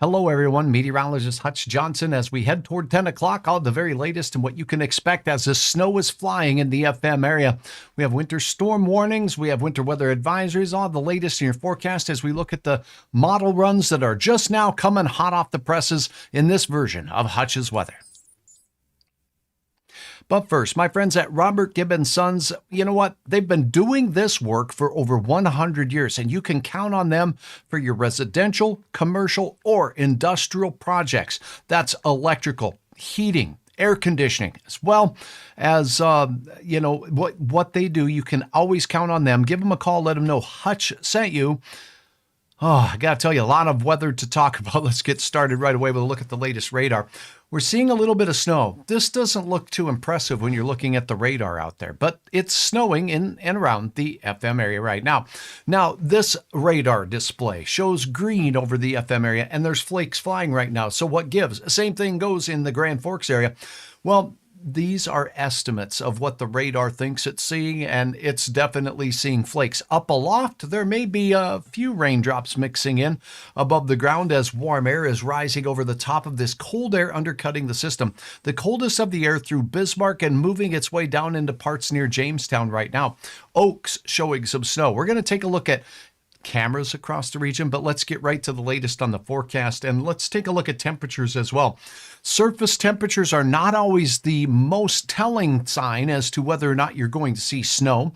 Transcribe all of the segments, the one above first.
Hello, everyone. Meteorologist Hutch Johnson as we head toward 10 o'clock. All the very latest and what you can expect as the snow is flying in the FM area. We have winter storm warnings. We have winter weather advisories. All the latest in your forecast as we look at the model runs that are just now coming hot off the presses in this version of Hutch's Weather. But first, my friends at Robert Gibb & Sons, you know what? They've been doing this work for over 100 years, and you can count on them for your residential, commercial, or industrial projects. That's electrical, heating, air conditioning, as well as, what they do. You can always count on them. Give them a call. Let them know Hutch sent you. Oh, I got to tell you, a lot of weather to talk about. Let's get started right away with a look at the latest radar. We're seeing a little bit of snow. This doesn't look too impressive when you're looking at the radar out there, but it's snowing in and around the FM area right now. Now, this radar display shows green over the FM area, and there's flakes flying right now. So what gives? Same thing goes in the Grand Forks area. Well, these are estimates of what the radar thinks it's seeing, and it's definitely seeing flakes. Up aloft, there may be a few raindrops mixing in above the ground as warm air is rising over the top of this cold air undercutting the system. The coldest of the air through Bismarck and moving its way down into parts near Jamestown right now. Oaks showing some snow. We're going to take a look at cameras across the region, but let's get right to the latest on the forecast, and let's take a look at temperatures as well. Surface temperatures are not always the most telling sign as to whether or not you're going to see snow.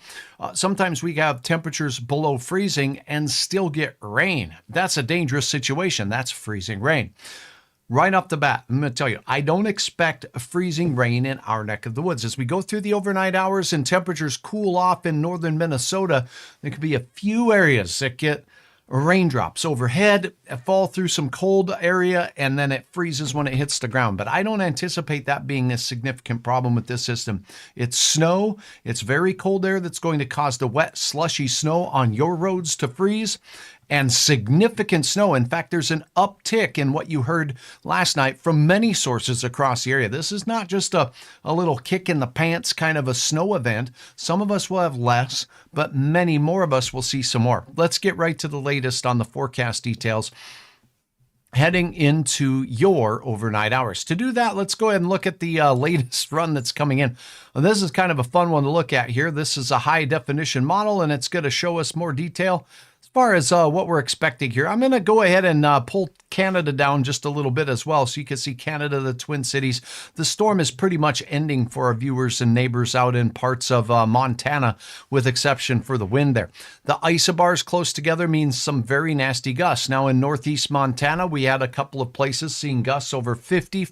Sometimes we have temperatures below freezing and still get rain. That's a dangerous situation. That's freezing rain. Right off the bat, I'm going to tell you, I don't expect freezing rain in our neck of the woods. As we go through the overnight hours and temperatures cool off in northern Minnesota, there could be a few areas that get raindrops overhead, fall through some cold area, and then it freezes when it hits the ground. But I don't anticipate that being a significant problem with this system. It's snow. It's very cold air that's going to cause the wet, slushy snow on your roads to freeze. And significant snow. In fact, there's an uptick in what you heard last night from many sources across the area. This is not just a little kick in the pants kind of a snow event. Some of us will have less, but many more of us will see some more. Let's get right to the latest on the forecast details heading into your overnight hours. To do that, let's go ahead and look at the latest run that's coming in. Well, this is kind of a fun one to look at here. This is a high definition model, and it's going to show us more detail as far as what we're expecting here. I'm going to go ahead and pull Canada down just a little bit as well, so you can see Canada, the Twin Cities. The storm is pretty much ending for our viewers and neighbors out in parts of Montana, with exception for the wind there. The isobars close together means some very nasty gusts. Now in northeast Montana, we had a couple of places seeing gusts over 50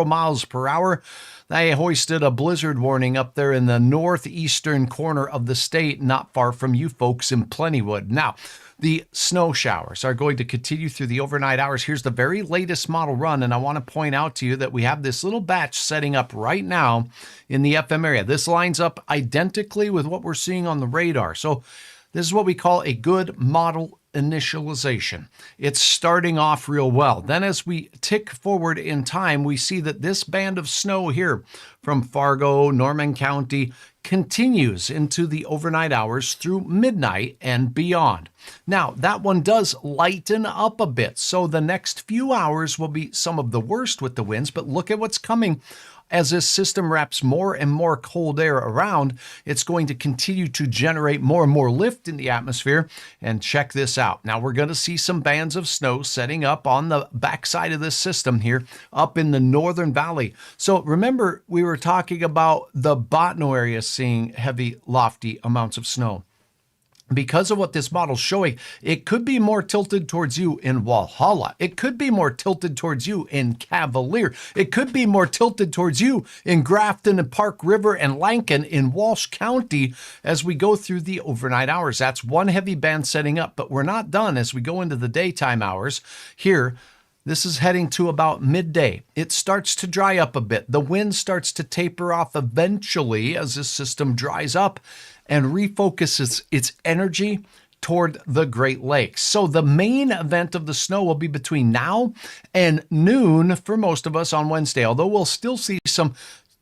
miles per hour. They hoisted a blizzard warning up there in the northeastern corner of the state, not far from you folks in Plentywood. Now, the snow showers are going to continue through the overnight hours. Here's the very latest model run, and I want to point out to you that we have this little batch setting up right now in the FM area. This lines up identically with what we're seeing on the radar. So this is what we call a good model initialization. It's starting off real well. Then as we tick forward in time, we see that this band of snow here from Fargo, Norman County continues into the overnight hours through midnight and beyond. Now, that one does lighten up a bit, so the next few hours will be some of the worst with the winds, but look at what's coming. As this system wraps more and more cold air around, it's going to continue to generate more and more lift in the atmosphere. And check this out. Now we're going to see some bands of snow setting up on the backside of this system here up in the northern valley. So remember, we were talking about the Botno area seeing heavy, lofty amounts of snow. Because of what this model's showing, it could be more tilted towards you in Walhalla. It could be more tilted towards you in Cavalier. It could be more tilted towards you in Grafton and Park River and Lankin in Walsh County as we go through the overnight hours. That's one heavy band setting up, but we're not done as we go into the daytime hours. Here, this is heading to about midday. It starts to dry up a bit. The wind starts to taper off eventually as this system dries up and refocuses its energy toward the Great Lakes. So the main event of the snow will be between now and noon for most of us on Wednesday, although we'll still see some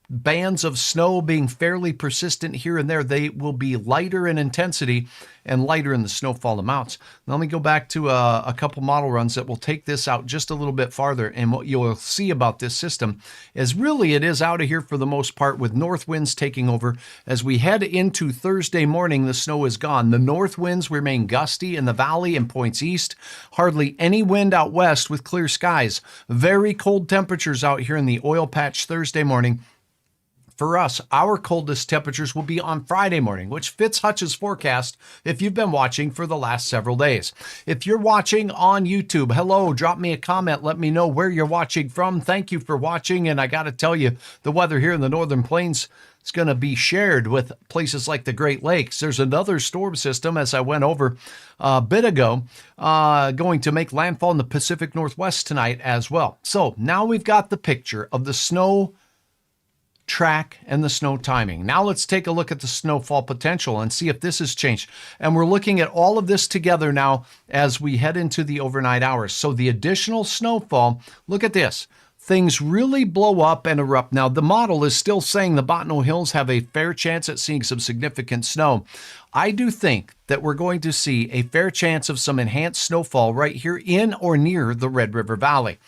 bands of snow being fairly persistent here and there. They will be lighter in intensity and lighter in the snowfall amounts. Now, let me go back to a couple model runs that will take this out just a little bit farther. And what you'll see about this system is really it is out of here for the most part, with north winds taking over. As we head into Thursday morning, the snow is gone. The north winds remain gusty in the valley and points east. Hardly any wind out west with clear skies. Very cold temperatures out here in the oil patch Thursday morning. For us, our coldest temperatures will be on Friday morning, which fits Hutch's forecast if you've been watching for the last several days. If you're watching on YouTube, hello, drop me a comment. Let me know where you're watching from. Thank you for watching. And I got to tell you, the weather here in the Northern Plains is going to be shared with places like the Great Lakes. There's another storm system, as I went over a bit ago, going to make landfall in the Pacific Northwest tonight as well. So now we've got the picture of the snow track and the snow timing. Now let's take a look at the snowfall potential and see if this has changed. And we're looking at all of this together now as we head into the overnight hours. So the additional snowfall, look at this. Things really blow up and erupt. Now, the model is still saying the Botno Hills have a fair chance at seeing some significant snow. I do think that we're going to see a fair chance of some enhanced snowfall right here in or near the Red River Valley.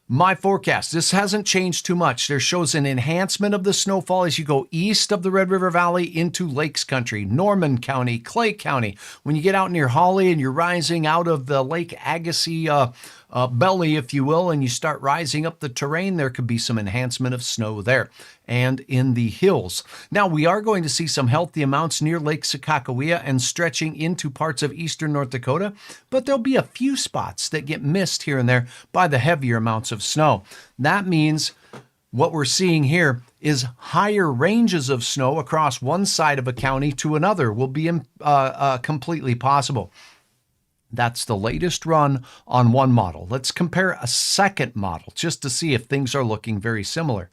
My forecast, this hasn't changed too much. There shows an enhancement of the snowfall as you go east of the Red River Valley into Lakes Country, Norman County, Clay County. When you get out near Holly and you're rising out of the Lake Agassiz belly, if you will, and you start rising up the terrain, there could be some enhancement of snow there and in the hills. Now, we are going to see some healthy amounts near Lake Sakakawea and stretching into parts of eastern North Dakota, but there'll be a few spots that get missed here and there by the heavier amounts of snow. That means what we're seeing here is higher ranges of snow across one side of a county to another will be completely possible. That's the latest run on one model. Let's compare a second model just to see if things are looking very similar.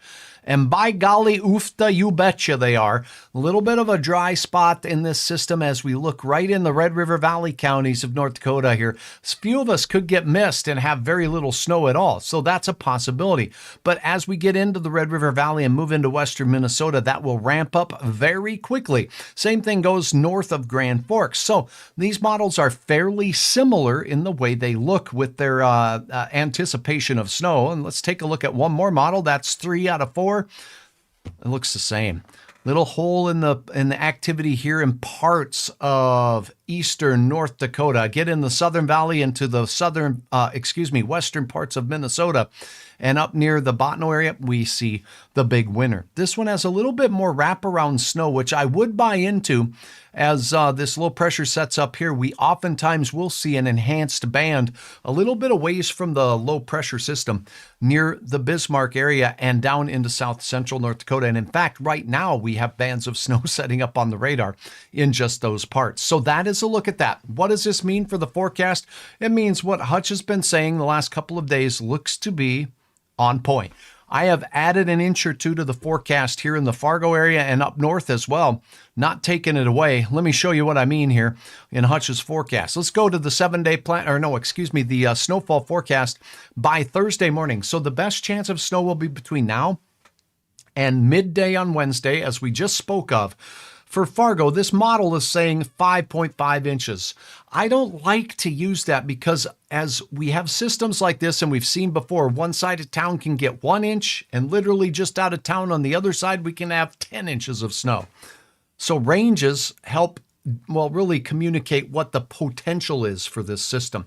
And by golly, oofta, you betcha they are. A little bit of a dry spot in this system as we look right in the Red River Valley counties of North Dakota here. A few of us could get missed and have very little snow at all. So that's a possibility. But as we get into the Red River Valley and move into western Minnesota, that will ramp up very quickly. Same thing goes north of Grand Forks. So these models are fairly similar in the way they look with their anticipation of snow. And let's take a look at one more model. That's 3 out of 4. It looks the same. Little hole in the activity here in parts of eastern North Dakota. Get in the Southern Valley into the western parts of Minnesota. And up near the Botno area, we see the big winter. This one has a little bit more wraparound snow, which I would buy into. As this low pressure sets up here, we oftentimes will see an enhanced band a little bit away from the low pressure system near the Bismarck area and down into south central North Dakota. And in fact, right now we have bands of snow setting up on the radar in just those parts. So that is a look at that. What does this mean for the forecast? It means what Hutch has been saying the last couple of days looks to be on point. I have added an inch or two to the forecast here in the Fargo area and up north as well, not taking it away. Let me show you what I mean here in Hutch's forecast. Let's go to the the snowfall forecast by Thursday morning. So the best chance of snow will be between now and midday on Wednesday, as we just spoke of. For Fargo, this model is saying 5.5 inches. I don't like to use that because as we have systems like this, and we've seen before, one side of town can get 1 inch, and literally just out of town on the other side, we can have 10 inches of snow. So ranges help, really communicate what the potential is for this system.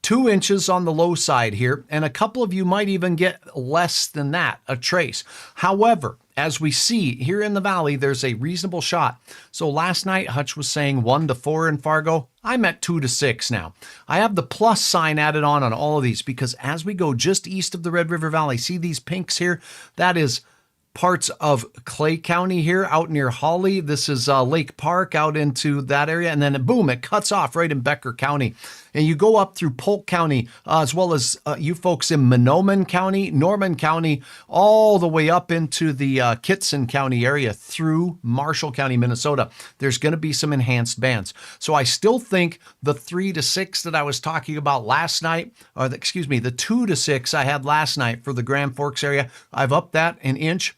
2 inches on the low side here, and a couple of you might even get less than that, a trace. However, as we see here in the valley, there's a reasonable shot. So last night, Hutch was saying 1 to 4 in Fargo. I'm at 2 to 6 now. I have the plus sign added on all of these because as we go just east of the Red River Valley, see these pinks here? That is parts of Clay County here out near Holly. This is Lake Park out into that area. And then boom, it cuts off right in Becker County. And you go up through Polk County, as well as you folks in Mahnomen County, Norman County, all the way up into the Kitson County area through Marshall County, Minnesota. There's going to be some enhanced bands. So I still think the 3 to 6 that I was talking about last night, the 2 to 6 I had last night for the Grand Forks area, I've upped that an inch.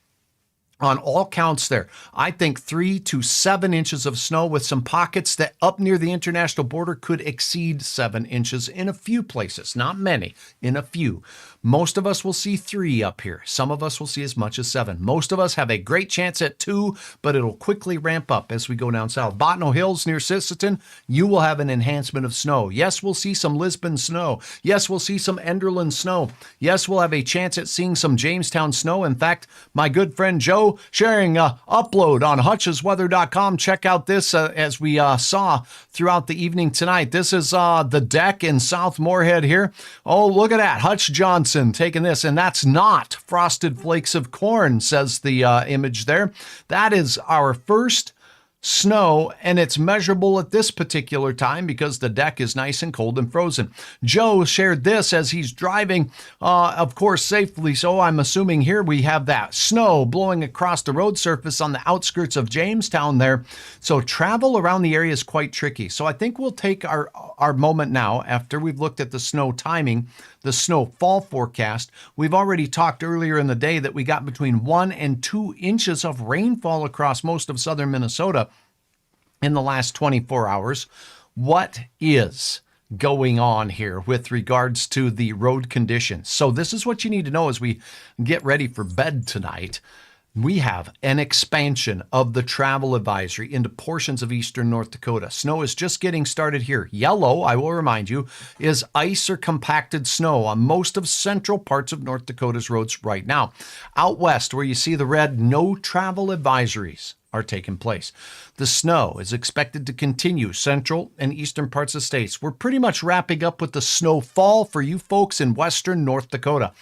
on all counts there. I think 3 to 7 inches of snow, with some pockets that up near the international border could exceed 7 inches in a few places. Not many, in a few. Most of us will see 3 up here. Some of us will see as much as 7. Most of us have a great chance at 2, but it'll quickly ramp up as we go down south. Botno Hills near Sisseton, you will have an enhancement of snow. Yes, we'll see some Lisbon snow. Yes, we'll see some Enderlin snow. Yes, we'll have a chance at seeing some Jamestown snow. In fact, my good friend Joe sharing upload on hutchesweather.com. Check out this as we saw throughout the evening tonight. This is the deck in South Moorhead here. Oh, look at that. Hutch Johnson taking this, and that's not frosted flakes of corn, says the image there. That is our first snow, and it's measurable at this particular time because the deck is nice and cold and frozen. Joe shared this as he's driving, of course, safely. So I'm assuming here we have that snow blowing across the road surface on the outskirts of Jamestown there. So travel around the area is quite tricky. So I think we'll take our moment now after we've looked at the snow timing, the snowfall forecast. We've already talked earlier in the day that we got between 1 and 2 inches of rainfall across most of southern Minnesota in the last 24 hours. What is going on here with regards to the road conditions? So this is what you need to know as we get ready for bed tonight. We have an expansion of the travel advisory into portions of eastern North Dakota. Snow is just getting started here. Yellow, I will remind you, is ice or compacted snow on most of central parts of North Dakota's roads right now. Out west, where you see the red, no travel advisories are taking place. The snow is expected to continue central and eastern parts of states. We're pretty much wrapping up with the snowfall for you folks in western North Dakota.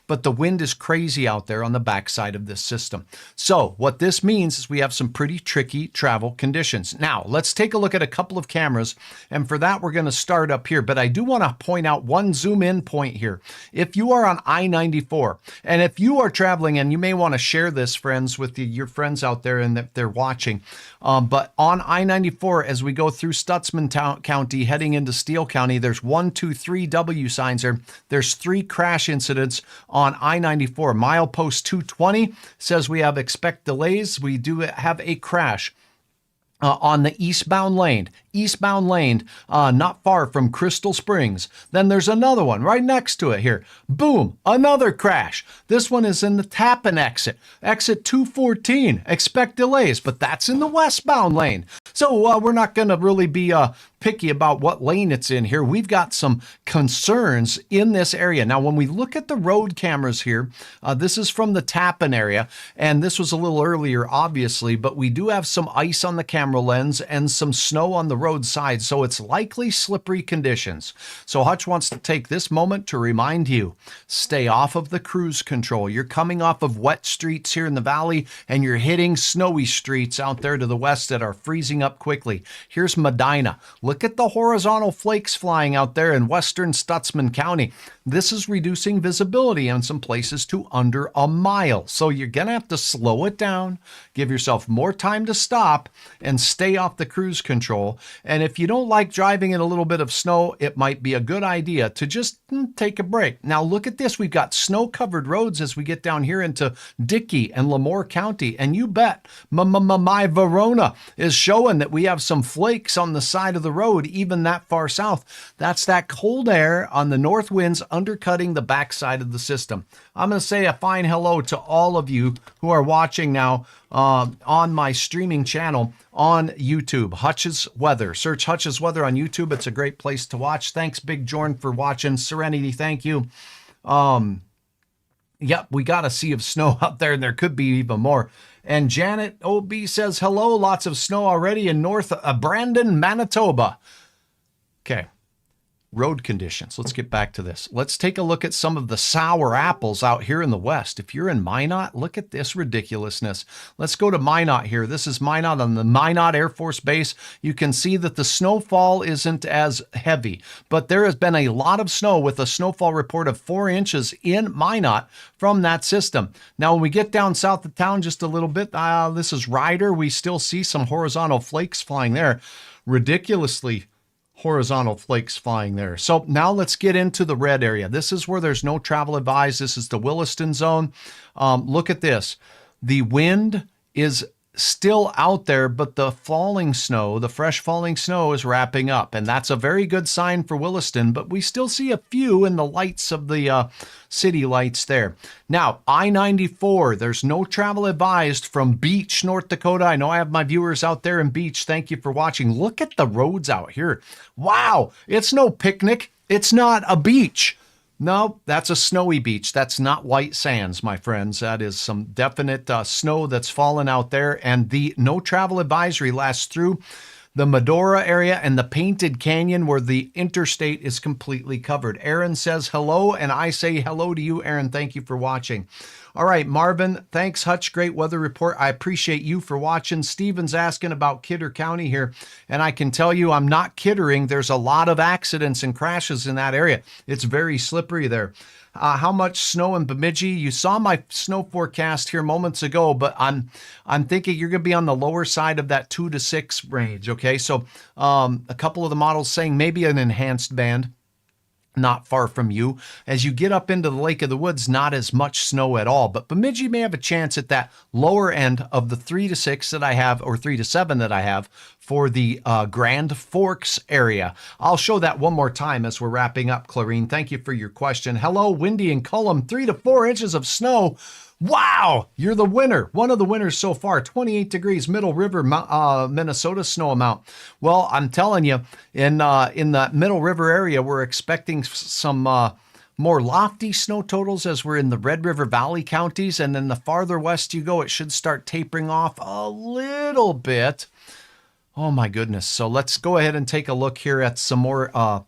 But the wind is crazy out there on the backside of this system. So what this means is we have some pretty tricky travel conditions. Now, let's take a look at a couple of cameras. And for that, we're going to start up here. But I do want to point out one zoom in point here. If you are on I-94, and if you are traveling, and you may want to share this, friends, with your friends out there and that they're watching. But on I-94, as we go through Stutzman County, heading into Steele County, there's 1, 2, 3 W signs there. There's 3 crash incidents on I-94. Milepost 220 says we have expect delays. We do have a crash on the eastbound lane. Not far from Crystal Springs. Then there's another one right next to it here. Boom, another crash. This one is in the Tappan exit 214. Expect delays, but that's in the westbound lane. So we're not going to really be picky about what lane it's in here. We've got some concerns in this area. Now, when we look at the road cameras here, this is from the Tappan area, and this was a little earlier, obviously, but we do have some ice on the camera lens and some snow on the roadside, so it's likely slippery conditions. So Hutch wants to take this moment to remind you, stay off of the cruise control. You're coming off of wet streets here in the valley, and you're hitting snowy streets out there to the west that are freezing up quickly. Here's Medina. Look at the horizontal flakes flying out there in western Stutzman County. This is reducing visibility in some places to under a mile. So you're going to have to slow it down, give yourself more time to stop, and stay off the cruise control. And if you don't like driving in a little bit of snow, it might be a good idea to just take a break. Now look at this. We've got snow-covered roads as we get down here into Dickey and Lemoore County. And you bet my Verona is showing that we have some flakes on the side of the road, even that far south. That's that cold air on the north winds undercutting the backside of the system. I'm going to say a fine hello to all of you who are watching now on my streaming channel on YouTube, Hutch's Weather. Search Hutch's Weather on YouTube. It's a great place to watch. Thanks, Big Jorn, for watching. Serenity, thank you. Yep, we got a sea of snow out there, and there could be even more. And Janet OB says, hello, lots of snow already in North Brandon, Manitoba. Okay. Road conditions. Let's get back to this. Let's take a look at some of the sour apples out here in the west. If you're in Minot, look at this ridiculousness. Let's go to Minot here. This is Minot on the Minot Air Force Base. You can see that the snowfall isn't as heavy, but there has been a lot of snow with a snowfall report of 4 inches in Minot from that system. Now, when we get down south of town just a little bit, this is Ryder. We still see some horizontal flakes flying there. Ridiculously horizontal flakes flying there. So now let's get into the red area. This is where there's no travel advised. This is the Williston zone. Look at this. The wind is still out there, but the falling snow, the fresh falling snow is wrapping up. And that's a very good sign for Williston, but we still see a few in the lights of the city lights there. Now, I-94, there's no travel advised from Beach, North Dakota. I know I have my viewers out there in Beach. Thank you for watching. Look at the roads out here. Wow, it's no picnic. It's not a beach. No, that's a snowy beach. That's not white sands, my friends. That is some definite snow that's fallen out there. And the no travel advisory lasts through the Medora area and the Painted Canyon where the interstate is completely covered. Aaron says hello, and I say hello to you, Aaron. Thank you for watching. All right, Marvin, thanks, Hutch. Great weather report. I appreciate you for watching. Steven's asking about Kidder County here, and I can tell you I'm not kidding. There's a lot of accidents and crashes in that area. It's very slippery there. How much snow in Bemidji? You saw my snow forecast here moments ago, but I'm thinking you're going to be on the lower side of that 2 to 6 range, okay? So a couple of the models saying maybe an enhanced band. Not far from you. As you get up into the Lake of the Woods, not as much snow at all, but Bemidji may have a chance at that lower end of the 3 to 6 that I have, or 3 to 7 that I have for the Grand Forks area. I'll show that one more time as we're wrapping up, Clarine. Thank you for your question. Hello, Windy and Cullum, 3 to 4 inches of snow. Wow, you're the winner. One of the winners so far. 28 degrees, Middle River, Minnesota snow amount. Well, I'm telling you, in the Middle River area, we're expecting some more lofty snow totals as we're in the Red River Valley counties. And then the farther west you go, it should start tapering off a little bit. Oh my goodness. So let's go ahead and take a look here at some more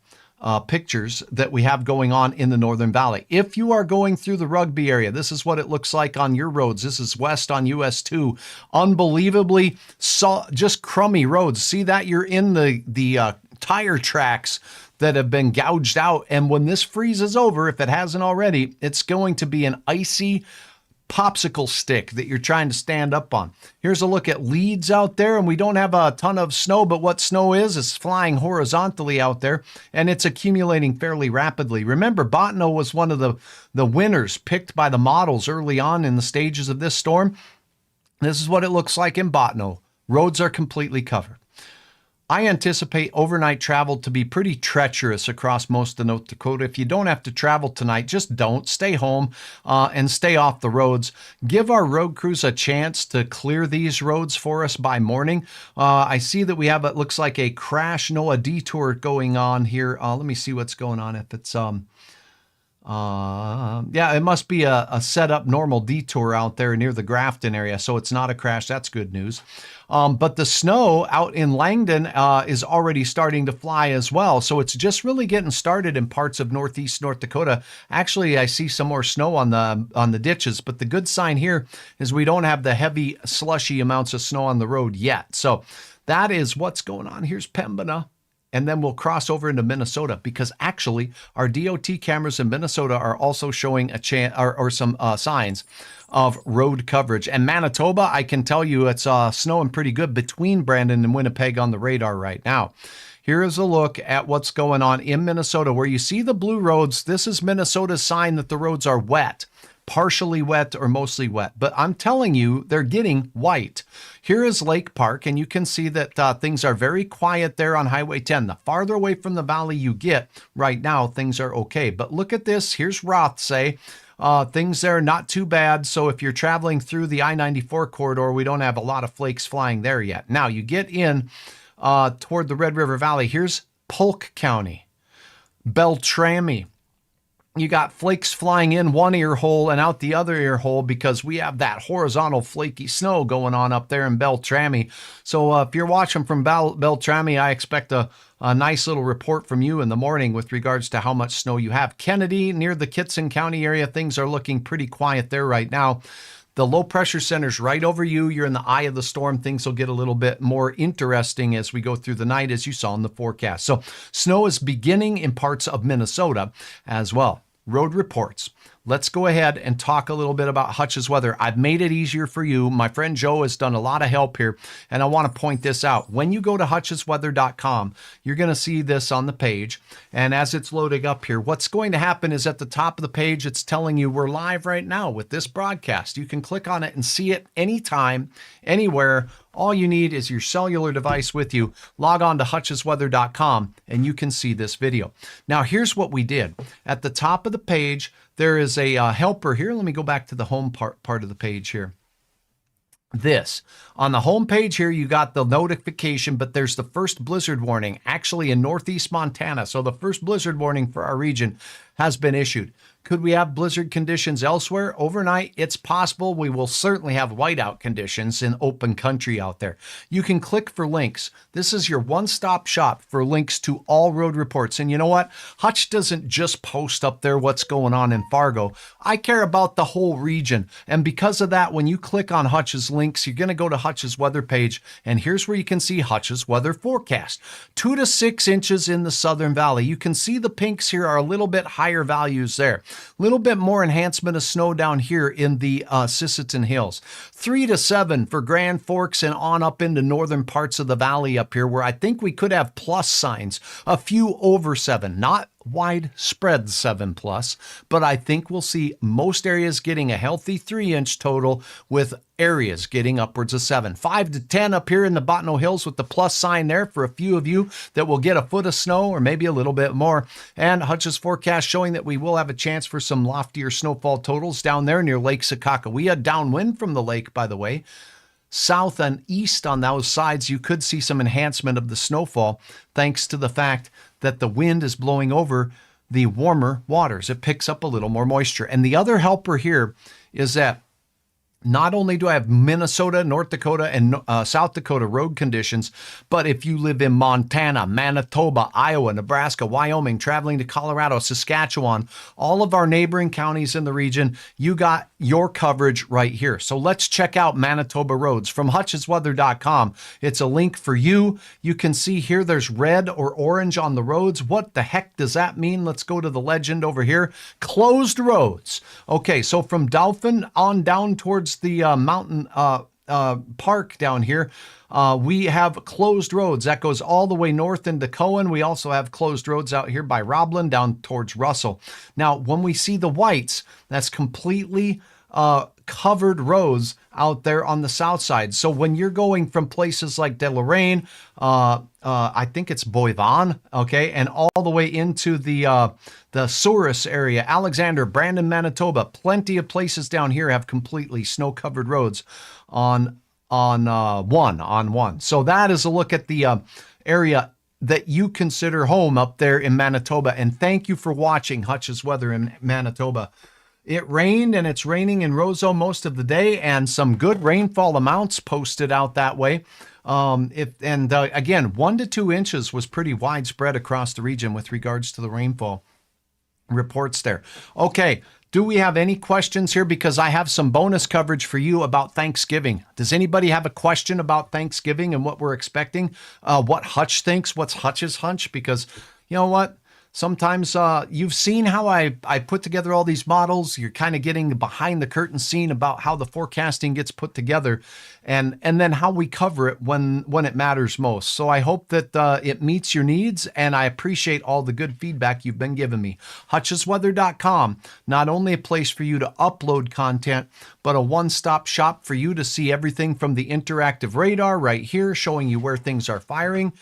pictures that we have going on in the Northern Valley. If you are going through the Rugby area, this is what it looks like on your roads. This is west on US 2. Unbelievably just crummy roads. See that? You're in the tire tracks that have been gouged out. And when this freezes over, if it hasn't already, it's going to be an icy popsicle stick that you're trying to stand up on. Here's a look at Leeds out there, and we don't have a ton of snow, but what snow is flying horizontally out there, and it's accumulating fairly rapidly. Remember, Botno was one of the winners picked by the models early on in the stages of this storm. This is what it looks like in Botno. Roads are completely covered. I anticipate overnight travel to be pretty treacherous across most of North Dakota. If you don't have to travel tonight, just don't. Stay home and stay off the roads. Give our road crews a chance to clear these roads for us by morning. I see that we have, it looks like a crash, a detour going on here. Let me see what's going on. If it's, yeah, it must be a set up normal detour out there near the Grafton area. So it's not a crash. That's good news. But the snow out in Langdon is already starting to fly as well. So it's just really getting started in parts of northeast North Dakota. Actually, I see some more snow on the ditches, but the good sign here is we don't have the heavy slushy amounts of snow on the road yet. So that is what's going on. Here's Pembina. And then we'll cross over into Minnesota, because actually our DOT cameras in Minnesota are also showing some signs of road coverage. And Manitoba, I can tell you it's snowing pretty good between Brandon and Winnipeg on the radar right now. Here is a look at what's going on in Minnesota, where you see the blue roads. This is Minnesota's sign that the roads are wet. Partially wet or mostly wet, but I'm telling you, they're getting white. Here is Lake Park, and you can see that things are very quiet there on Highway 10. The farther away from the valley you get right now, things are okay. But look at this. Here's Rothsay. Things there are not too bad. So if you're traveling through the I-94 corridor, we don't have a lot of flakes flying there yet. Now you get in toward the Red River Valley. Here's Polk County, Beltrami. You got flakes flying in one ear hole and out the other ear hole, because we have that horizontal flaky snow going on up there in Beltrami. So if you're watching from Beltrami, I expect a nice little report from you in the morning with regards to how much snow you have. Kennedy, near the Kitson County area, things are looking pretty quiet there right now. The low pressure center's right over you. You're in the eye of the storm. Things will get a little bit more interesting as we go through the night, as you saw in the forecast. So snow is beginning in parts of Minnesota as well. Road reports. let's go ahead and talk a little bit about Hutch's Weather. I've made it easier for you. My friend Joe has done a lot of help here, and I want to point this out. When you go to hutchesweather.com, you're going to see this on the page, and as it's loading up here, what's going to happen is at the top of the page, it's telling you we're live right now with this broadcast. You can click on it and see it anytime, anywhere. All you need is your cellular device with you. Log on to hutchesweather.com and you can see this video. Now, here's what we did. At the top of the page, there is a helper here. Let me go back to the home part of the page here. This. On the home page here, you got the notification, but there's the first blizzard warning actually in northeast Montana. So the first blizzard warning for our region has been issued. Could we have blizzard conditions elsewhere overnight? It's possible. We will certainly have whiteout conditions in open country out there. You can click for links. This is your one-stop shop for links to all road reports. And you know what? Hutch doesn't just post up there what's going on in Fargo. I care about the whole region. And because of that, when you click on Hutch's links, you're going to go to Hutch's weather page. And here's where you can see Hutch's weather forecast. 2 to 6 inches in the Southern Valley. You can see the pinks here are a little bit higher values there. Little bit more enhancement of snow down here in the Sisseton Hills. 3 to 7 for Grand Forks and on up into northern parts of the valley up here, where I think we could have plus signs. A few over 7, not widespread 7 plus, but I think we'll see most areas getting a healthy 3-inch total, with areas getting upwards of 7. 5 to 10 up here in the Botno Hills with the plus sign there for a few of you that will get a foot of snow or maybe a little bit more. And Hutch's forecast showing that we will have a chance for some loftier snowfall totals down there near Lake Sakakawea, downwind from the lake, by the way. South and east on those sides, you could see some enhancement of the snowfall thanks to the fact that the wind is blowing over the warmer waters. It picks up a little more moisture. And the other helper here is that not only do I have Minnesota, North Dakota, and South Dakota road conditions, but if you live in Montana, Manitoba, Iowa, Nebraska, Wyoming, traveling to Colorado, Saskatchewan, all of our neighboring counties in the region, you got your coverage right here. So let's check out Manitoba roads from hutchesweather.com. It's a link for you. You can see here there's red or orange on the roads. What the heck does that mean? Let's go to the legend over here. Closed roads. Okay, so from Dauphin on down towards the mountain park down here, we have closed roads. That goes all the way north into Cohen. We also have closed roads out here by Roblin down towards Russell. Now, when we see the whites, that's completely covered roads out there on the south side. So when you're going from places like Deloraine, I think it's Boivin, okay, and all the way into the Souris area, Alexander, Brandon, Manitoba, plenty of places down here have completely snow-covered roads on one. So that is a look at the area that you consider home up there in Manitoba. And thank you for watching Hutch's Weather in Manitoba. It rained, and it's raining in Roseau most of the day, and some good rainfall amounts posted out that way. Again, 1 to 2 inches was pretty widespread across the region with regards to the rainfall reports there. Okay, do we have any questions here? Because I have some bonus coverage for you about Thanksgiving. Does anybody have a question about Thanksgiving and what we're expecting? What Hutch thinks? What's Hutch's hunch? Because you know what? Sometimes you've seen how I put together all these models. You're kind of getting the behind the curtain scene about how the forecasting gets put together and then how we cover it when it matters most. So I hope that it meets your needs, and I appreciate all the good feedback you've been giving me. Hutchesweather.com, not only a place for you to upload content, but a one-stop shop for you to see everything from the interactive radar right here showing you where things are firing.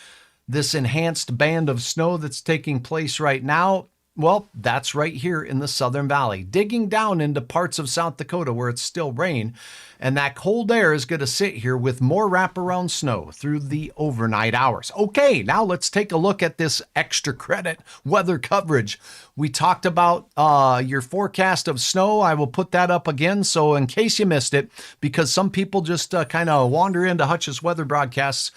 This enhanced band of snow that's taking place right now, well, that's right here in the Southern Valley, digging down into parts of South Dakota where it's still rain. And that cold air is going to sit here with more wraparound snow through the overnight hours. Okay, now let's take a look at this extra credit weather coverage. We talked about your forecast of snow. I will put that up again. So in case you missed it, because some people just kind of wander into Hutch's weather broadcasts.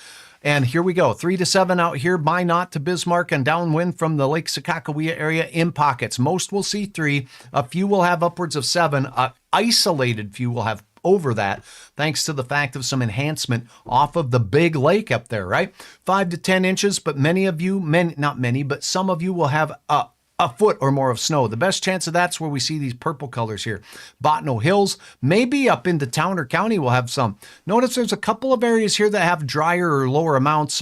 And here we go. 3 to 7 out here, Minot to Bismarck and downwind from the Lake Sakakawea area in pockets. Most will see 3. A few will have upwards of 7. Isolated few will have over that, thanks to the fact of some enhancement off of the big lake up there, right? 5 to 10 inches, but many of you, not many, but some of you will have a foot or more of snow. The best chance of that's where we see these purple colors here. Botno Hills, maybe up into Towner County we'll have some. Notice there's a couple of areas here that have drier or lower amounts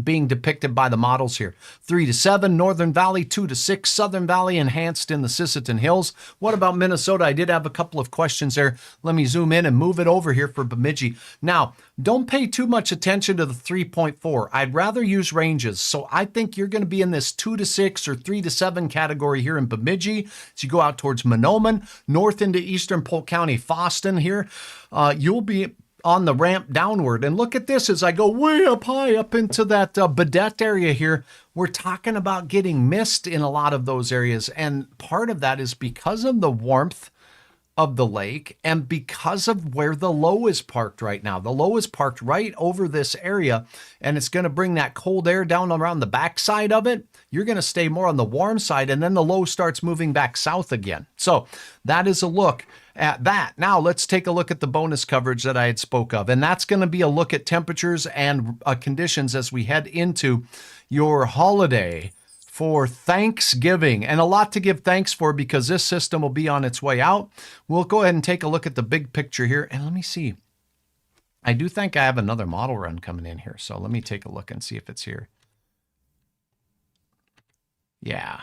being depicted by the models here. 3 to 7, Northern Valley, 2 to 6, Southern Valley enhanced in the Sisseton Hills. What about Minnesota? I did have a couple of questions there. Let me zoom in and move it over here for Bemidji. Now, don't pay too much attention to the 3.4. I'd rather use ranges. So I think you're going to be in this 2 to 6 or 3 to 7 category here in Bemidji. As you go out towards Monoman, north into eastern Polk County, Foston here, you'll be on the ramp downward. And look at this as I go way up high up into that Badette area here. We're talking about getting mist in a lot of those areas. And part of that is because of the warmth of the lake and because of where the low is parked right now. The low is parked right over this area, and it's going to bring that cold air down around the backside of it. You're going to stay more on the warm side, and then the low starts moving back south again. So that is a look at that. Now let's take a look at the bonus coverage that I had spoke of, and that's going to be a look at temperatures and conditions as we head into your holiday for Thanksgiving, and a lot to give thanks for because this system will be on its way out. We'll go ahead and take a look at the big picture here, and let me see. I do think I have another model run coming in here, so let me take a look and see if it's here. Yeah,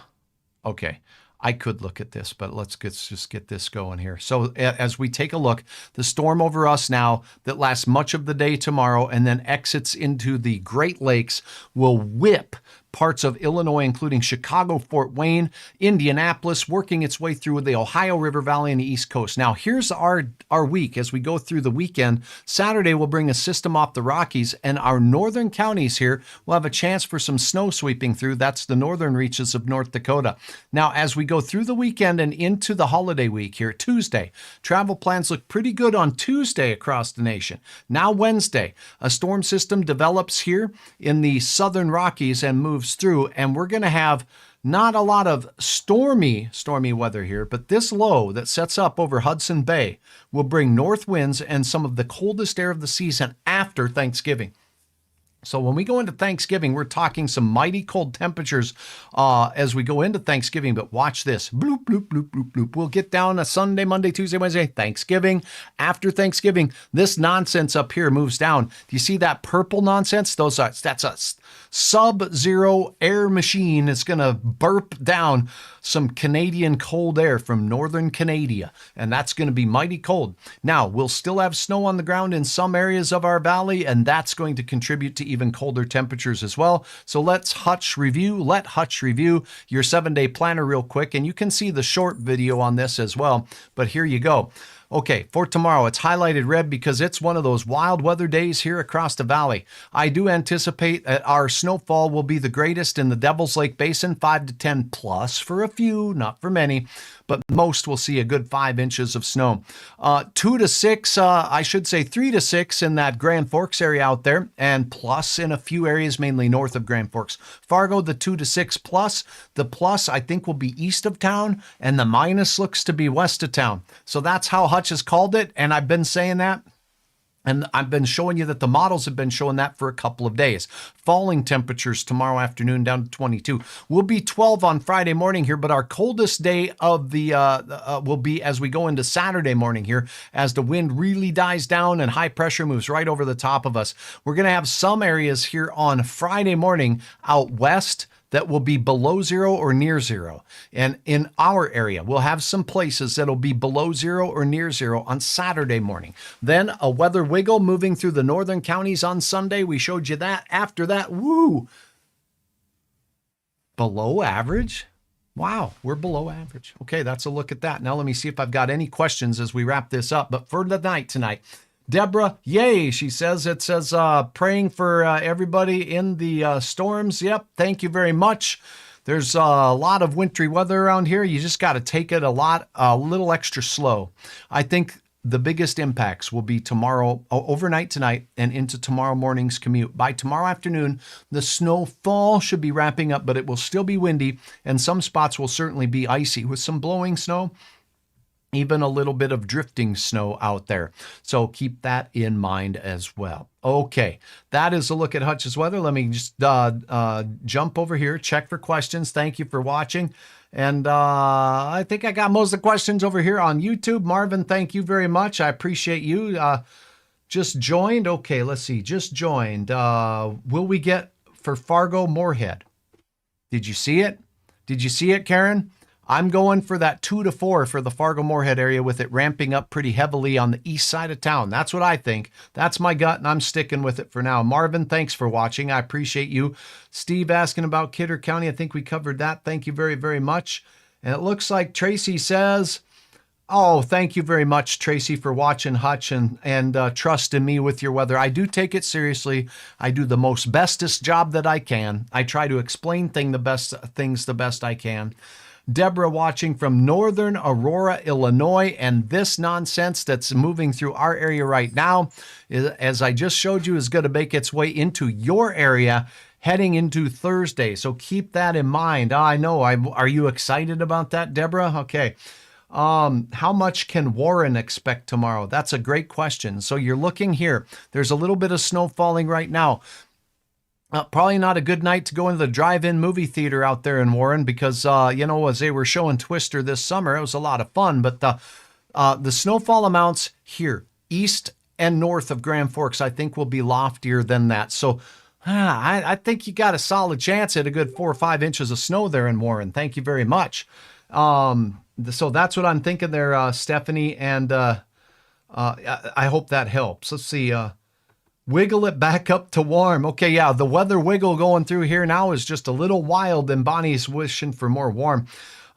okay. I could look at this, but let's just get this going here. So as we take a look, the storm over us now that lasts much of the day tomorrow and then exits into the Great Lakes will whip parts of Illinois, including Chicago, Fort Wayne, Indianapolis, working its way through the Ohio River Valley and the East Coast. Now, here's our week as we go through the weekend. Saturday will bring a system off the Rockies, and our northern counties here will have a chance for some snow sweeping through. That's the northern reaches of North Dakota. Now, as we go through the weekend and into the holiday week here, Tuesday, travel plans look pretty good on Tuesday across the nation. Now, Wednesday, a storm system develops here in the southern Rockies and moves through, and we're going to have not a lot of stormy weather here, but this low that sets up over Hudson Bay will bring north winds and some of the coldest air of the season after Thanksgiving. So when we go into Thanksgiving, we're talking some mighty cold temperatures as we go into Thanksgiving. But watch this. Bloop, bloop, bloop, bloop, bloop. We'll get down a Sunday, Monday, Tuesday, Wednesday, Thanksgiving. After Thanksgiving, this nonsense up here moves down. Do you see that purple nonsense? That's a sub-zero air machine. It's going to burp down some Canadian cold air from northern Canada, and that's going to be mighty cold. Now, we'll still have snow on the ground in some areas of our valley, and that's going to contribute to even colder temperatures as well. So let Hutch review your 7-day planner real quick, and you can see the short video on this as well, but here you go. Okay, for tomorrow, it's highlighted red because it's one of those wild weather days here across the valley. I do anticipate that our snowfall will be the greatest in the Devil's Lake Basin, 5 to 10 plus for a few, not for many, but most will see a good 5 inches of snow. 2 to 6, I should say 3 to 6 in that Grand Forks area out there, and plus in a few areas, mainly north of Grand Forks. Fargo, the 2 to 6 plus. The plus, I think, will be east of town, and the minus looks to be west of town. So that's how Hutch has called it, and I've been saying that. And I've been showing you that the models have been showing that for a couple of days. Falling temperatures tomorrow afternoon down to 22. We'll be 12 on Friday morning here, but our coldest day of the will be as we go into Saturday morning here, as the wind really dies down and high pressure moves right over the top of us. We're going to have some areas here on Friday morning out west that will be below zero or near zero. And in our area, we'll have some places that'll be below zero or near zero on Saturday morning. Then a weather wiggle moving through the northern counties on Sunday. We showed you that. After that, woo, below average. Wow, we're below average. Okay, that's a look at that. Now let me see if I've got any questions as we wrap this up. But for the night tonight, Deborah, yay, she says. It says praying for everybody in the storms. Yep, thank you very much. There's a lot of wintry weather around here. You just got to take it a little extra slow. I think the biggest impacts will be tomorrow, overnight tonight, and into tomorrow morning's commute. By tomorrow afternoon, the snowfall should be wrapping up, but it will still be windy, and some spots will certainly be icy with some blowing snow. even a little bit of drifting snow out there. So keep that in mind as well. Okay, that is a look at Hutch's weather. Let me just jump over here, check for questions. Thank you for watching. And I think I got most of the questions over here on YouTube. Marvin, thank you very much. I appreciate you. Just joined. Okay, let's see. Just joined. Will we get for Fargo Moorhead? Did you see it? Did you see it, Karen? I'm going for that 2 to 4 for the Fargo Moorhead area with it ramping up pretty heavily on the east side of town. That's what I think. That's my gut, and I'm sticking with it for now. Marvin, thanks for watching. I appreciate you. Steve asking about Kidder County. I think we covered that. Thank you very, very much. And it looks like Tracy says, oh, thank you very much, Tracy, for watching Hutch and trusting me with your weather. I do take it seriously. I do the most bestest job that I can. I try to explain things the best I can. Deborah watching from northern Aurora, Illinois, and this nonsense that's moving through our area right now, as I just showed you, is going to make its way into your area heading into Thursday. So keep that in mind. I know. Are you excited about that, Deborah? Okay. How much can Warren expect tomorrow? That's a great question. So you're looking here. There's a little bit of snow falling right now. Probably not a good night to go into the drive-in movie theater out there in Warren because, as they were showing Twister this summer, it was a lot of fun. But the snowfall amounts here, east and north of Grand Forks, I think will be loftier than that. So I think you got a solid chance at a good 4 or 5 inches of snow there in Warren. Thank you very much. So that's what I'm thinking there, Stephanie, and I hope that helps. Let's see. Wiggle it back up to warm. Okay, yeah, the weather wiggle going through here now is just a little wild, and Bonnie's wishing for more warm.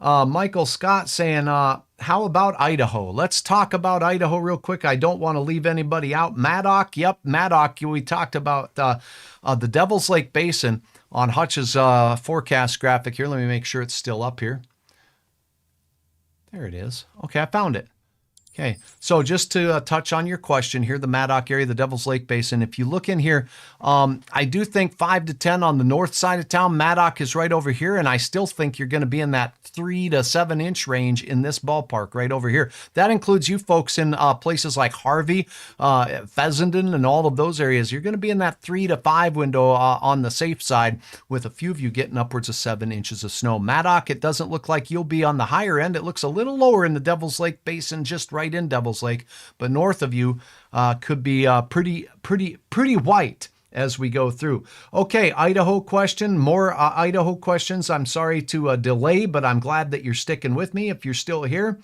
Michael Scott saying, how about Idaho? Let's talk about Idaho real quick. I don't want to leave anybody out. Maddock, yep, Maddock. We talked about the Devil's Lake Basin on Hutch's forecast graphic here. Let me make sure it's still up here. There it is. Okay, I found it. Okay, so just to touch on your question here, the Maddock area, the Devil's Lake Basin, if you look in here, I do think 5 to 10 on the north side of town. Maddock is right over here, and I still think you're going to be in that 3 to 7 inch range in this ballpark right over here. That includes you folks in places like Harvey, Fessenden, and all of those areas. You're going to be in that 3 to 5 window on the safe side, with a few of you getting upwards of 7 inches of snow. Maddock, it doesn't look like you'll be on the higher end. It looks a little lower in the Devil's Lake Basin, just right in Devil's Lake, but north of you could be pretty white as we go through. Okay, Idaho question, more Idaho questions. I'm sorry to delay, but I'm glad that you're sticking with me if you're still here.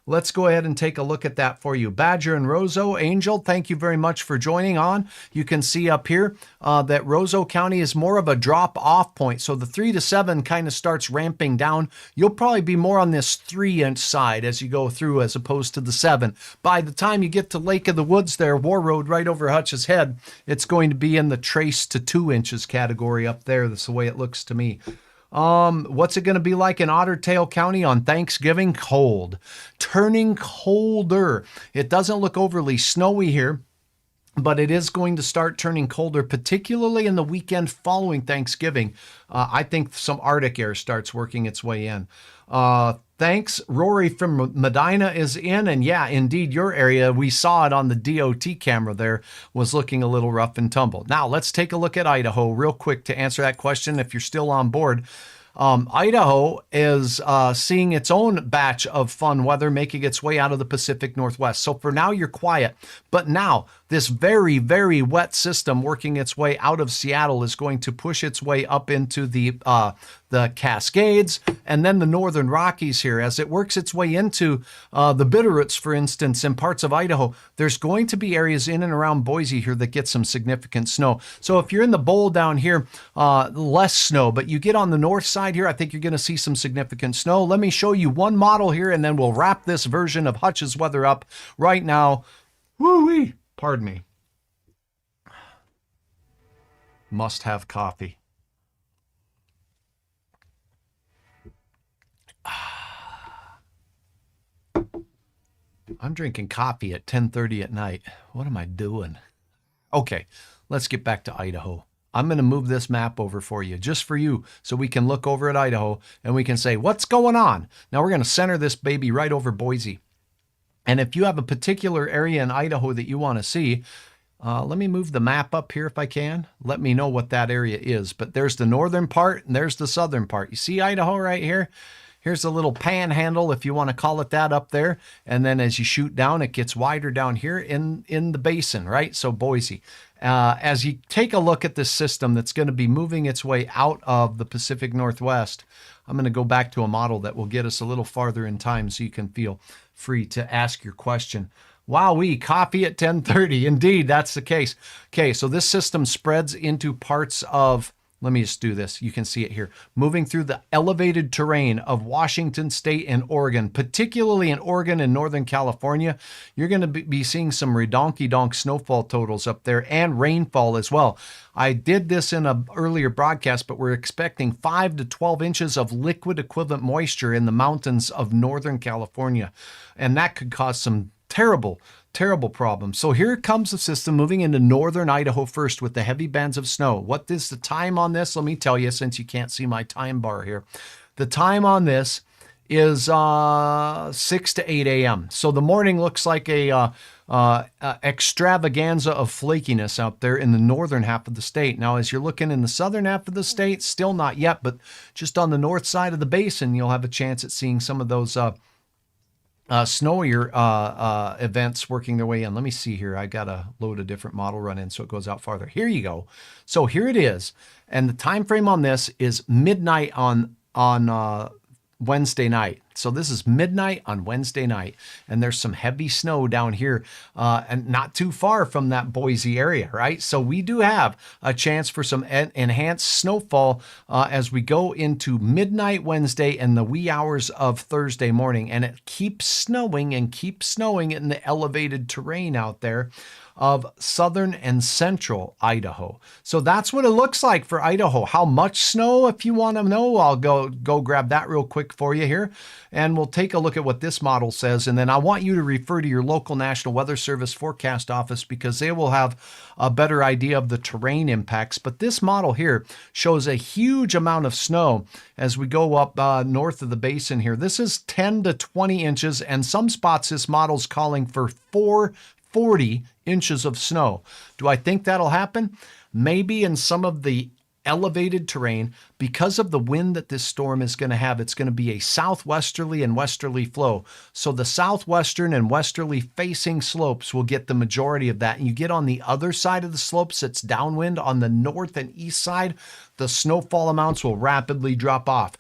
Let's go ahead and take a look at that for you. Badger and Roseau, Angel, thank you very much for joining on. You can see up here that Roseau County is more of a drop-off point. So the 3 to 7 kind of starts ramping down. You'll probably be more on this 3-inch side as you go through as opposed to the 7. By the time you get to Lake of the Woods there, War Road right over Hutch's head, it's going to be in the trace to 2 inches category up there. That's the way it looks to me. What's it going to be like in Otter Tail County on Thanksgiving? Cold. Turning colder. It doesn't look overly snowy here, but it is going to start turning colder, particularly in the weekend following Thanksgiving. I think some Arctic air starts working its way in. Thanks. Rory from Medina is in, and yeah, indeed, your area, we saw it on the DOT camera there, was looking a little rough and tumble. Now, let's take a look at Idaho real quick to answer that question if you're still on board. Idaho is seeing its own batch of fun weather making its way out of the Pacific Northwest. So for now, you're quiet. But now, this very, very wet system working its way out of Seattle is going to push its way up into the Cascades and then the Northern Rockies here. As it works its way into the Bitterroots, for instance, in parts of Idaho, there's going to be areas in and around Boise here that get some significant snow. So if you're in the bowl down here, less snow, but you get on the north side here, I think you're going to see some significant snow. Let me show you one model here, and then we'll wrap this version of Hutch's Weather up right now. Woo-wee! Pardon me. Must have coffee. I'm drinking coffee at 10:30 at night. What am I doing? Okay, let's get back to Idaho. I'm going to move this map over for you, just for you, so we can look over at Idaho and we can say, what's going on? Now we're going to center this baby right over Boise. And if you have a particular area in Idaho that you want to see, let me move the map up here if I can. Let me know what that area is. But there's the northern part and there's the southern part. You see Idaho right here? Here's a little panhandle, if you want to call it that, up there. And then as you shoot down, it gets wider down here in the basin, right? So Boise. As you take a look at this system that's going to be moving its way out of the Pacific Northwest, I'm going to go back to a model that will get us a little farther in time so you can feel free to ask your question. Wowee, coffee at 10:30. Indeed, that's the case. Okay, so this system spreads into parts of, let me just do this. You can see it here. Moving through the elevated terrain of Washington State and Oregon, particularly in Oregon and Northern California, you're going to be seeing some redonky-donk snowfall totals up there and rainfall as well. I did this in an earlier broadcast, but we're expecting 5 to 12 inches of liquid equivalent moisture in the mountains of Northern California. And that could cause some terrible problem. So here comes the system moving into northern Idaho first with the heavy bands of snow. What is the time on this? Let me tell you, since you can't see my time bar here. The time on this is 6 to 8 a.m. So the morning looks like a extravaganza of flakiness out there in the northern half of the state. Now, as you're looking in the southern half of the state, still not yet, but just on the north side of the basin, you'll have a chance at seeing some of those snowier events working their way in. Let me see here. I got to load a different model run in so it goes out farther. Here you go. So here it is. And the time frame on this is midnight on Wednesday night. So this is midnight on Wednesday night, and there's some heavy snow down here and not too far from that Boise area, right? So we do have a chance for some enhanced snowfall as we go into midnight Wednesday and the wee hours of Thursday morning, and it keeps snowing and keeps snowing in the elevated terrain out there of southern and central Idaho. So that's what it looks like for Idaho. How much snow, if you want to know, I'll go grab that real quick for you here. And we'll take a look at what this model says. And then I want you to refer to your local National Weather Service forecast office because they will have a better idea of the terrain impacts. But this model here shows a huge amount of snow as we go up north of the basin here. This is 10 to 20 inches, and some spots this model's calling for 440 inches of snow. Do I think that'll happen? Maybe in some of the elevated terrain. Because of the wind that this storm is going to have, it's going to be a southwesterly and westerly flow. So the southwestern and westerly facing slopes will get the majority of that. And you get on the other side of the slopes that's downwind on the north and east side, the snowfall amounts will rapidly drop off.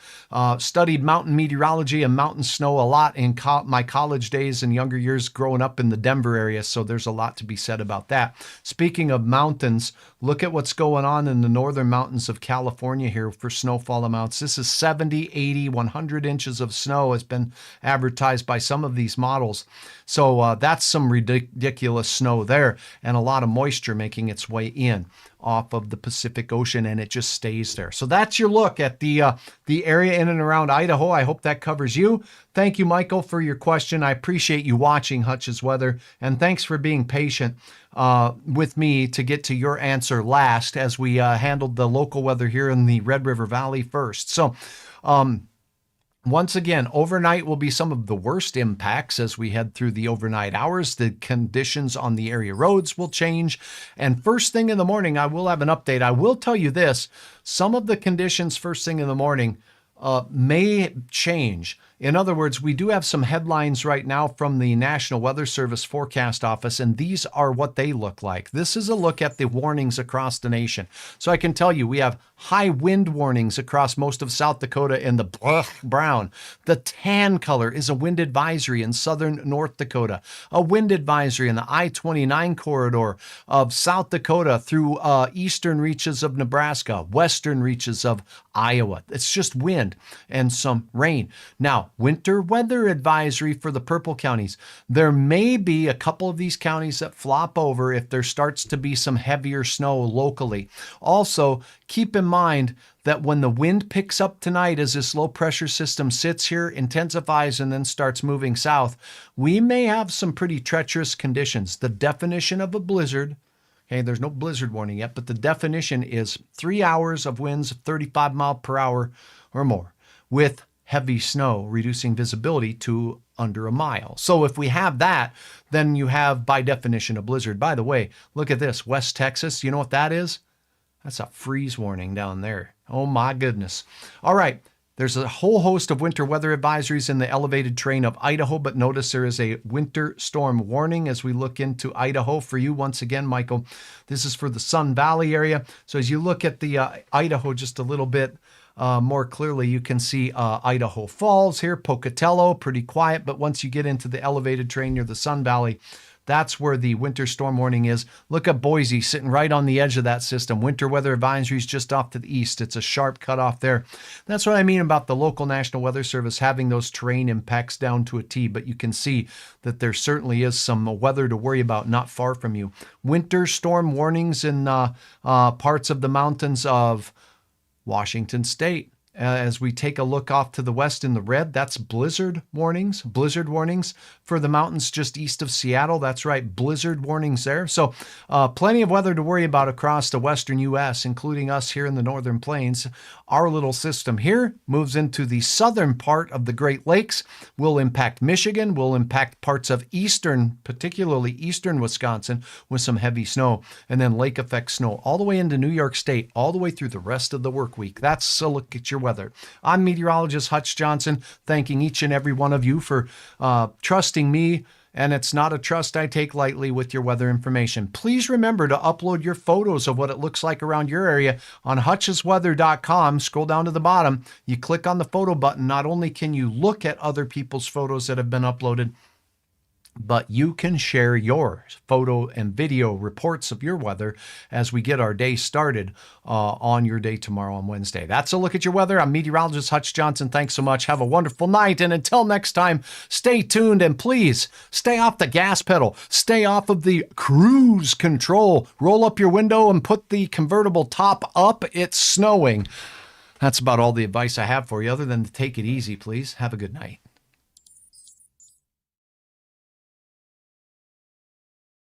Studied mountain meteorology and mountain snow a lot in my college days and younger years growing up in the Denver area, so there's a lot to be said about that. Speaking of mountains, look at what's going on in the northern mountains of California here for snowfall amounts. This is 70, 80, 100 inches of snow has been advertised by some of these models. So that's some ridiculous snow there, and a lot of moisture making its way in off of the Pacific Ocean, and it just stays there. So that's your look at the area in and around Idaho. I hope that covers you. Thank you, Michael, for your question. I appreciate you watching Hutch's Weather, and thanks for being patient with me to get to your answer last as we handled the local weather here in the Red River Valley first. So once again, overnight will be some of the worst impacts as we head through the overnight hours. The conditions on the area roads will change. And first thing in the morning, I will have an update. I will tell you this, some of the conditions first thing in the morning may change. In other words, we do have some headlines right now from the National Weather Service Forecast Office, and these are what they look like. This is a look at the warnings across the nation. So I can tell you we have high wind warnings across most of South Dakota in the brown. The tan color is a wind advisory in southern North Dakota, a wind advisory in the I-29 corridor of South Dakota through eastern reaches of Nebraska, western reaches of Iowa. It's just wind and some rain. Now, winter weather advisory for the purple counties. There may be a couple of these counties that flop over if there starts to be some heavier snow locally. Also, keep in mind that when the wind picks up tonight as this low pressure system sits here, intensifies, and then starts moving south, we may have some pretty treacherous conditions. The definition of a blizzard, okay, there's no blizzard warning yet, but the definition is 3 hours of winds of 35 miles per hour or more with heavy snow, reducing visibility to under a mile. So if we have that, then you have, by definition, a blizzard. By the way, look at this, West Texas. You know what that is? That's a freeze warning down there. Oh my goodness. All right. There's a whole host of winter weather advisories in the elevated terrain of Idaho, but notice there is a winter storm warning as we look into Idaho. For you, once again, Michael, this is for the Sun Valley area. So as you look at the Idaho just a little bit more clearly, you can see Idaho Falls here, Pocatello, pretty quiet. But once you get into the elevated terrain near the Sun Valley, that's where the winter storm warning is. Look at Boise sitting right on the edge of that system. Winter weather advisories just off to the east. It's a sharp cutoff there. That's what I mean about the local National Weather Service having those terrain impacts down to a T. But you can see that there certainly is some weather to worry about not far from you. Winter storm warnings in parts of the mountains of Washington State. As we take a look off to the west in the red, that's blizzard warnings for the mountains just east of Seattle. That's right, blizzard warnings there. So plenty of weather to worry about across the western U.S., including us here in the northern plains. Our little system here moves into the southern part of the Great Lakes, will impact Michigan, will impact parts of eastern, particularly eastern Wisconsin, with some heavy snow, and then lake effect snow all the way into New York State, all the way through the rest of the work week. That's a look at your weather. I'm meteorologist Hutch Johnson, thanking each and every one of you for trusting me. And it's not a trust I take lightly with your weather information. Please remember to upload your photos of what it looks like around your area on hutchesweather.com. Scroll down to the bottom. You click on the photo button. Not only can you look at other people's photos that have been uploaded, but you can share your photo and video reports of your weather as we get our day started on your day tomorrow on Wednesday. That's a look at your weather. I'm meteorologist Hutch Johnson. Thanks so much. Have a wonderful night. And until next time, stay tuned and please stay off the gas pedal. Stay off of the cruise control. Roll up your window and put the convertible top up. It's snowing. That's about all the advice I have for you other than to take it easy, please. Have a good night.